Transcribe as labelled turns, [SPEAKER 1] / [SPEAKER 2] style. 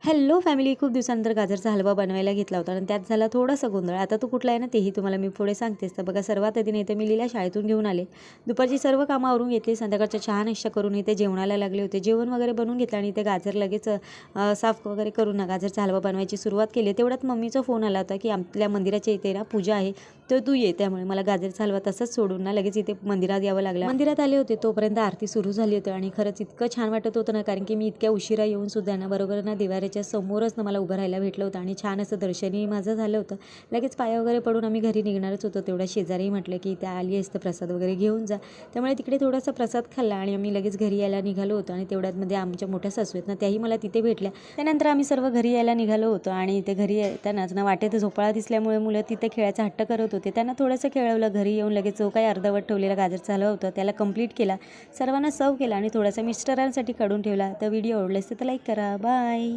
[SPEAKER 1] Hello family, खूप दिवसानंतर गाजरचा हलवा बनवायला घेतला होता आणि त्यात झाला थोडासा गोंधळ. आता तो कुठला आहे ना तेही तुम्हाला मी पुढे सांगतेच. तर बघा, सर्वात आधी इथे मी लीला शाळेतून घेऊन आले. दुपारची सर्व कामं आवरून घेतली. संध्याकाळच्या चहा नाश्ता करून इथे जेवणाला लागले होते. जेवण वगैरे बनवून घेतलं आणि इथे गाजर लगेच साफ वगैरे करून ना गाजरचा हलवा बनवायची सुरुवात केली. तेवढ्यात मम्मीचा फोन आला होता की आपल्या मंदिराच्या इथे ना पूजा आहे, तर तू ये. त्यामुळे मला गाजरचा हलवा तसंच सोडून ना लगेच इथे मंदिरात यावं लागलं. मंदिरात आले होते तोपर्यंत आरती सुरू झाली होती आणि खरंच इतकं छान वाटत होतं ना, कारण की मी इतक्या उशिरा येऊन सुद्धा ना बरोबर ना देवाऱ्याच्या समोरच ना मला उभं राहायला भेटलं होतं आणि छान असं दर्शनही माझं झालं होतं. लगेच पाया वगैरे पडून आम्ही घरी निघणारच होतो. तेवढ्या शेजारी म्हटलं की त्या आली आहेस तर प्रसाद वगैरे घेऊन जा. त्यामुळे तिकडे थोडासा प्रसाद खाल्ला आणि आम्ही लगेच घरी यायला निघालो होतो. आणि तेवढ्यामध्ये आमच्या मोठ्या सासू आहेत ना, त्याही मला तिथे भेटल्या. त्यानंतर आम्ही सर्व घरी यायला निघालो होतो आणि इथे घरी येतानाच ना वाटेत झोपाळा दिसल्यामुळे मुलं तिथे खेळायचा हट्ट करत होते. त्यांना थोडंसं खेळवलं. घरी येऊन लगेच जो काही अर्धवट ठेवलेला गाजरचा हलवा होता त्याला कंप्लीट केला, सर्वांना सर्व केला आणि थोडासा मिस्टरांसाठी काढून ठेवला. तर व्हिडिओ आवडला असेल तर लाईक करा. बाय.